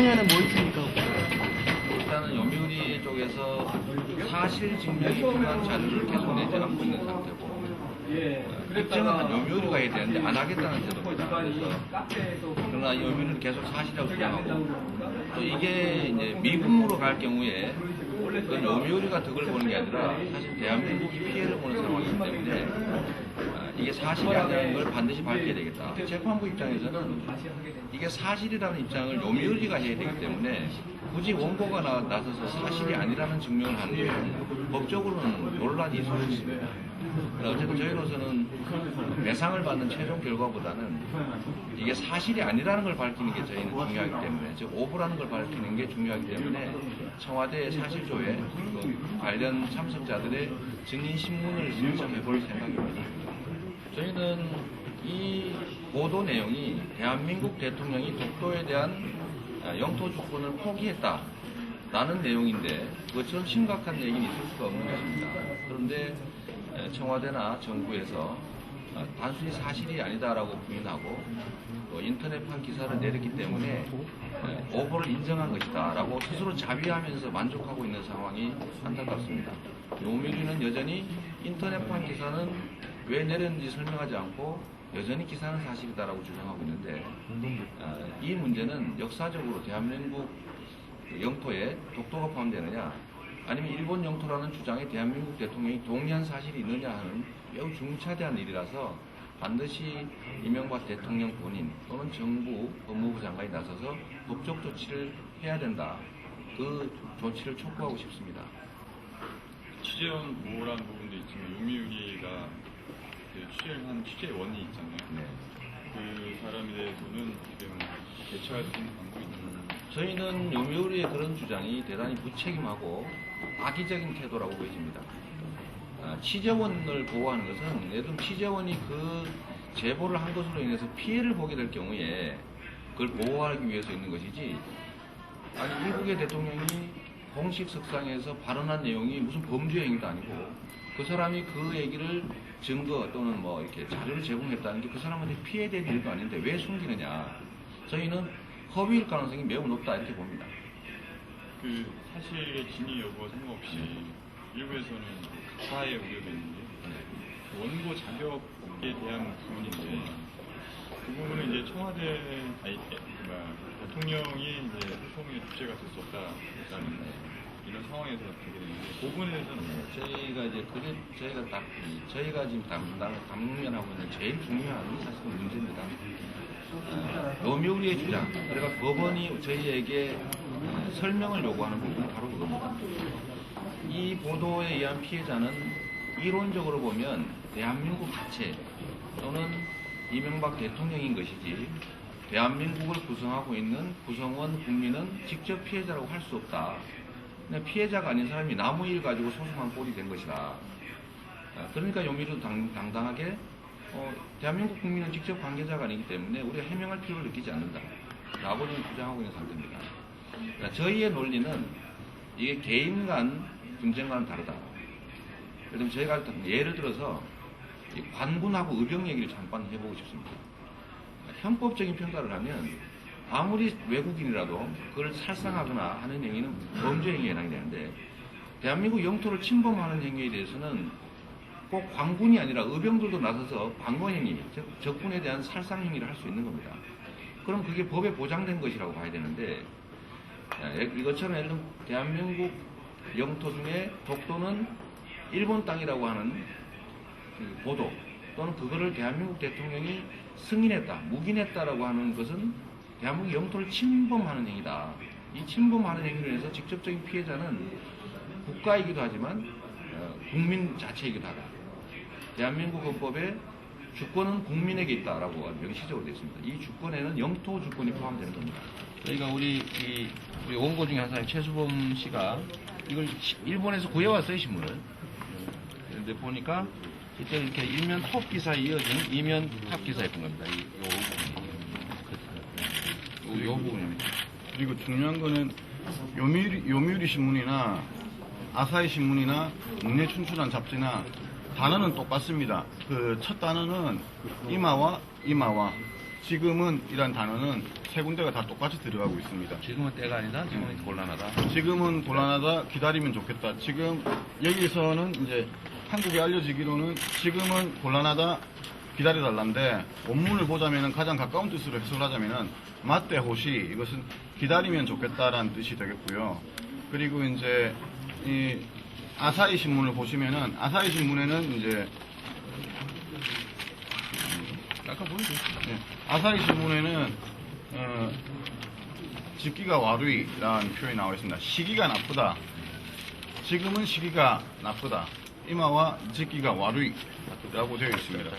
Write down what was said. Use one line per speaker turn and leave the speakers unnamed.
분야는 뭐 있습니까?
일단은 요미우리 쪽에서 사실 증명이 필요한 자료를 계속 내지 않고 있는 상태고, 입증은 요미우리가 해야 되는데 안 하겠다는 태도입니다. 그러나 요미우리는 계속 사실이라고 주장하고, 또 이게 이제 미국으로 갈 경우에 그건 요미우리가 덕을 보는 게 아니라 사실 대한민국이 피해를 보는 상황이기 때문에 이게 사실이라는 걸 반드시 밝혀야 되겠다. 재판부 입장에서는 이게 사실이라는 입장을 요미우리가 해야 되기 때문에 굳이 원고가 나서서 사실이 아니라는 증명을 하는 게 법적으로는 논란이 있을 수 있습니다. 어쨌든 저희로서는 배상을 받는 최종 결과보다는 이게 사실이 아니라는 걸 밝히는 게 저희는 중요하기 때문에, 즉 오보라는 걸 밝히는 게 중요하기 때문에 청와대 사실조회 관련 참석자들의 증인신문을 신청해 볼 생각입니다. 저희는 이 보도 내용이 대한민국 대통령이 독도에 대한 영토 주권을 포기했다라는 내용인데 그것처럼 심각한 얘기는 있을 수가 없는 것입니다. 그런데 청와대나 정부에서 단순히 사실이 아니다라고 부인하고 인터넷판 기사를 내렸기 때문에 오보를 인정한 것이다라고 스스로 자비하면서 만족하고 있는 상황이 안타깝습니다. 요미우리는 여전히 인터넷판 기사는 왜 내렸는지 설명하지 않고 여전히 기사는 사실이다라고 주장하고 있는데 이 문제는 역사적으로 대한민국 영토에 독도가 포함되느냐 아니면 일본 영토라는 주장에 대한민국 대통령이 동의한 사실이 있느냐 하는 매우 중차대한 일이라서 반드시 이명박 대통령 본인 또는 정부 법무부 장관이 나서서 법적 조치를 해야 된다. 그 조치를 촉구하고 싶습니다.
취재원 보호라는 부분도 있지만 요미우리가 취재한 취재원이 있잖아요.
네.
그 사람에 대해서는 지금 대처할 수 있는 방법이 있나요?
저희는 요미우리의 그런 주장이 대단히 무책임하고 악의적인 태도라고 보여집니다. 취재원을 보호하는 것은 예를 들면 취재원이 그 제보를 한 것으로 인해서 피해를 보게 될 경우에 그걸 보호하기 위해서 있는 것이지, 아니 미국의 대통령이 공식 석상에서 발언한 내용이 무슨 범죄 행위도 아니고 그 사람이 그 얘기를 증거 또는 뭐 이렇게 자료를 제공했다는 게 그 사람한테 피해될 일도 아닌데 왜 숨기느냐. 저희는 허위일 가능성이 매우 높다 이렇게 봅니다.
그 사실의 진위 여부와 상관없이 일부에서는 사회에 우려가 있는데 원고 자격에 대한 부분인데 그 부분은 이제 청와대 대통령이 이제 소송의 주체가 될 수 없다라는 이런 상황에서 되게 되는데 그 부분에 대해서는
저희가 이제 그게 저희가 지금 당면하고 있는 제일 중요한 사실은 문제입니다. 요미우리의 주장, 그러니까 법원이 저희에게 설명을 요구하는 부분은 바로 그겁니다. 이 보도에 의한 피해자는 이론적으로 보면 대한민국 자체 또는 이명박 대통령인 것이지 대한민국을 구성하고 있는 구성원 국민은 직접 피해자라고 할 수 없다. 피해자가 아닌 사람이 나무 일 가지고 소송한 꼴이 된 것이다. 그러니까 요미우리도 당당하게 대한민국 국민은 직접 관계자가 아니기 때문에 우리가 해명할 필요를 느끼지 않는다 라고 지금 주장하고 있는 상태입니다. 그러니까 저희의 논리는 이게 개인 간 분쟁과는 다르다. 저희가 예를 들어서 관군하고 의병 얘기를 잠깐 해보고 싶습니다. 형법적인 평가를 하면 아무리 외국인이라도 그걸 살상하거나 하는 행위는 범죄 행위에 해당이 되는데 대한민국 영토를 침범하는 행위에 대해서는 꼭 관군이 아니라 의병들도 나서서 방어행위, 즉 적군에 대한 살상행위를 할 수 있는 겁니다. 그럼 그게 법에 보장된 것이라고 봐야 되는데 이것처럼 예를 들면 대한민국 영토 중에 독도는 일본 땅이라고 하는 보도 또는 그거를 대한민국 대통령이 승인했다, 묵인했다라고 하는 것은 대한민국 영토를 침범하는 행위다. 이 침범하는 행위로 해서 직접적인 피해자는 국가이기도 하지만 국민 자체이기도 하다. 대한민국 헌법에 주권은 국민에게 있다라고 명시적으로 되어 있습니다. 이 주권에는 영토 주권이 포함되는 겁니다. 저희가 우리 원고 중에 한 사람 최수범 씨가 이걸 일본에서 구해왔어요, 신문을. 그런데 보니까 이때 이렇게 일면 톱 기사에 이어진 이면 탑 기사에 본 겁니다. 요 부분입니다.
그리고 중요한 거는 요미우리 신문이나 아사히 신문이나 문예춘추란 잡지나 단어는 똑같습니다. 그 첫 단어는 이마와 지금은 이란 단어는 세 군데가 다 똑같이 들어가고 있습니다.
지금은 때가 아니다. 지금은 곤란하다.
지금은 곤란하다, 기다리면 좋겠다. 지금 여기서는 이제 한국에 알려지기로는 지금은 곤란하다, 기다려달라인데 원문을 보자면은 가장 가까운 뜻으로 해석을 하자면은 맞대 호시, 이것은 기다리면 좋겠다라는 뜻이 되겠고요. 그리고 이제 이 아사히 신문을 보시면은 아사히 신문에는 이제
아까 보여줬어.
예, 아사히 신문에는 집기가 와루이라는 표현이 나와 있습니다. 시기가 나쁘다. 지금은 시기가 나쁘다. 이마와 집기가 와루이라고 되어 있습니다.